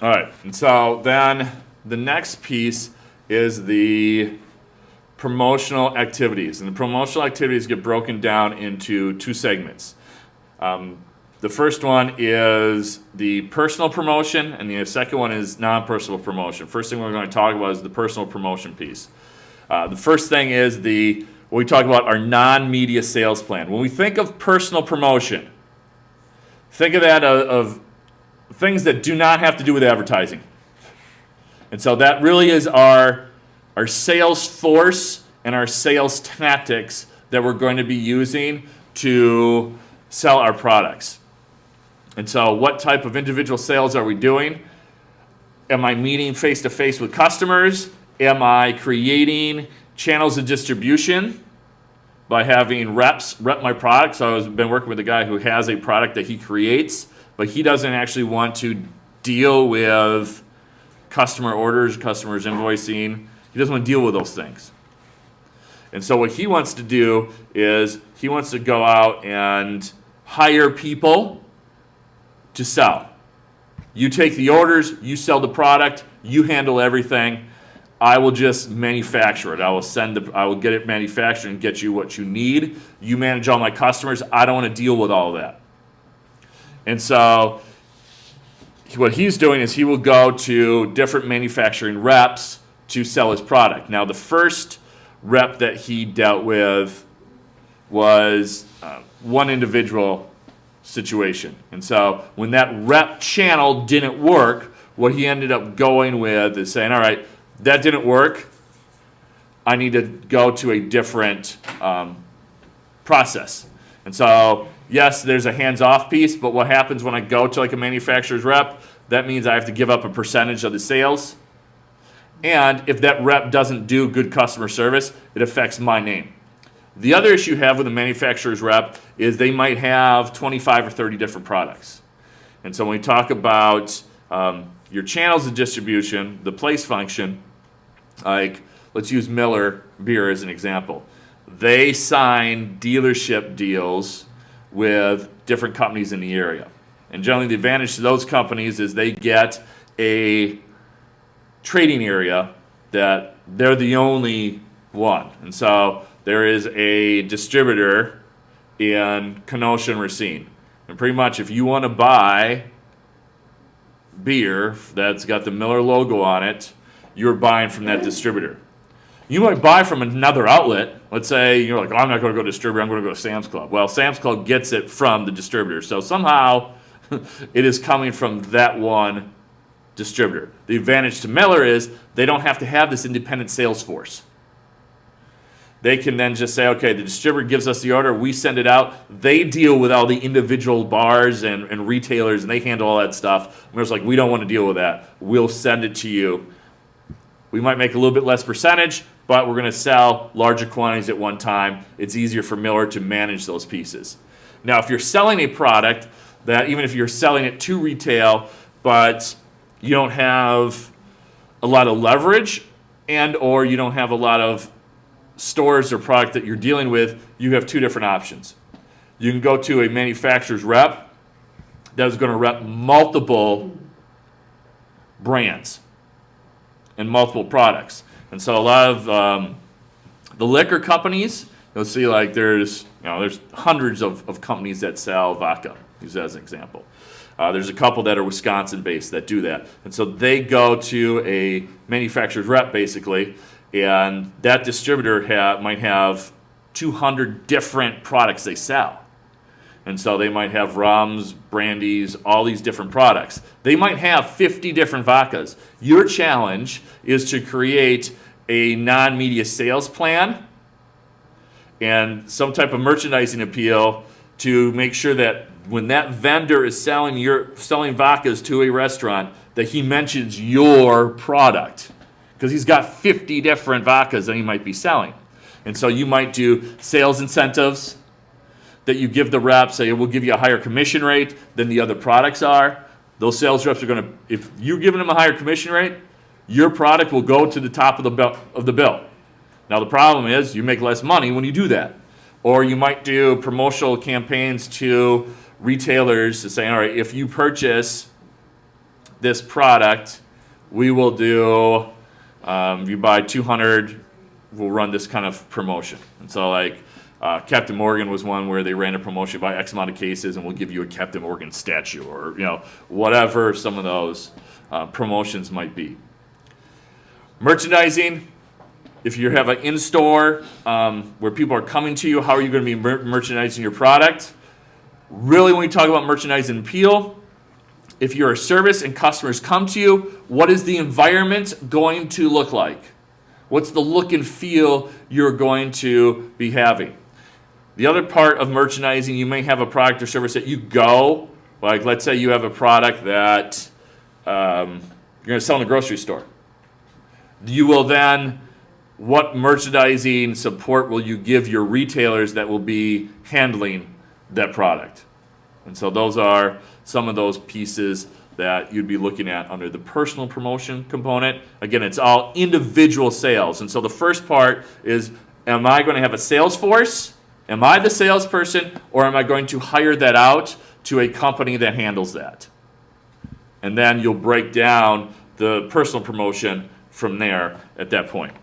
All right, and so then the next piece is the promotional activities. And the promotional activities get broken down into two segments. The first one is the personal promotion, and the second one is non-personal promotion. First thing we're going to talk about is the personal promotion piece. The first thing is what we talk about our non-media sales plan. When we think of personal promotion, think of that of things that do not have to do with advertising. And so that really is our sales force and our sales tactics that we're going to be using to sell our products. And so what type of individual sales are we doing? Am I meeting face-to-face with customers? Am I creating channels of distribution by having reps rep my product? So I've been working with a guy who has a product that he creates, but he doesn't actually want to deal with customer orders, customers invoicing. He doesn't want to deal with those things. And so what he wants to do is he wants to go out and hire people to sell. You take the orders, you sell the product, you handle everything. I will just manufacture it. I will get it manufactured and get you what you need. You manage all my customers. I don't want to deal with all of that. And so what he's doing is he will go to different manufacturing reps to sell his product. Now, the first rep that he dealt with was one individual situation. And so when that rep channel didn't work, what he ended up going with is saying, all right, that didn't work. I need to go to a different process. And so, yes, there's a hands-off piece, but what happens when I go to like a manufacturer's rep, that means I have to give up a percentage of the sales. And if that rep doesn't do good customer service, it affects my name. The other issue you have with a manufacturer's rep is they might have 25 or 30 different products. And so when we talk about your channels of distribution, the place function, like let's use Miller Beer as an example. They sign dealership deals with different companies in the area. And generally the advantage to those companies is they get a trading area that they're the only one. And so there is a distributor in Kenosha and Racine. And pretty much if you want to buy beer that's got the Miller logo on it, you're buying from that distributor. You might buy from another outlet. Let's say you're like, oh, I'm not going to go to distributor, I'm going to go to Sam's Club. Well, Sam's Club gets it from the distributor. So somehow it is coming from that one distributor. The advantage to Miller is they don't have to have this independent sales force. They can then just say, okay, the distributor gives us the order, we send it out. They deal with all the individual bars and retailers, and they handle all that stuff. Miller's like, we don't want to deal with that. We'll send it to you. We might make a little bit less percentage, but we're going to sell larger quantities at one time. It's easier for Miller to manage those pieces. Now, if you're selling a product that, even if you're selling it to retail, but you don't have a lot of leverage and or you don't have a lot of stores or product that you're dealing with, you have two different options. You can go to a manufacturer's rep that is going to rep multiple brands and multiple products. And so a lot of the liquor companies, you'll see like there's hundreds of companies that sell vodka, use that as an example. There's a couple that are Wisconsin-based that do that. And so they go to a manufacturer's rep, basically, and that distributor might have 200 different products they sell. And so they might have rums, brandies, all these different products. They might have 50 different vodkas. Your challenge is to create a non-media sales plan and some type of merchandising appeal to make sure that when that vendor is selling vodkas to a restaurant, that he mentions your product, because he's got 50 different vodkas that he might be selling. And so you might do sales incentives that you give the reps, say we'll give you a higher commission rate than the other products are. Those sales reps are going to, if you're giving them a higher commission rate, your product will go to the top of the bill. Now the problem is you make less money when you do that. Or you might do promotional campaigns to retailers to say, all right, if you purchase this product, we will do, if you buy 200, we'll run this kind of promotion. And so like Captain Morgan was one where they ran a promotion, buy X amount of cases and we'll give you a Captain Morgan statue, or whatever some of those promotions might be. Merchandising, if you have an in-store where people are coming to you, how are you going to be merchandising your product? Really, when we talk about merchandising appeal, if you're a service and customers come to you, what is the environment going to look like? What's the look and feel you're going to be having? The other part of merchandising, you may have a product or service that you go, like let's say you have a product that you're going to sell in a grocery store. You will then, what merchandising support will you give your retailers that will be handling that product? And so those are some of those pieces that you'd be looking at under the personal promotion component. Again, it's all individual sales. And so the first part is, am I going to have a sales force? Am I the salesperson, or am I going to hire that out to a company that handles that? And then you'll break down the personal promotion from there at that point.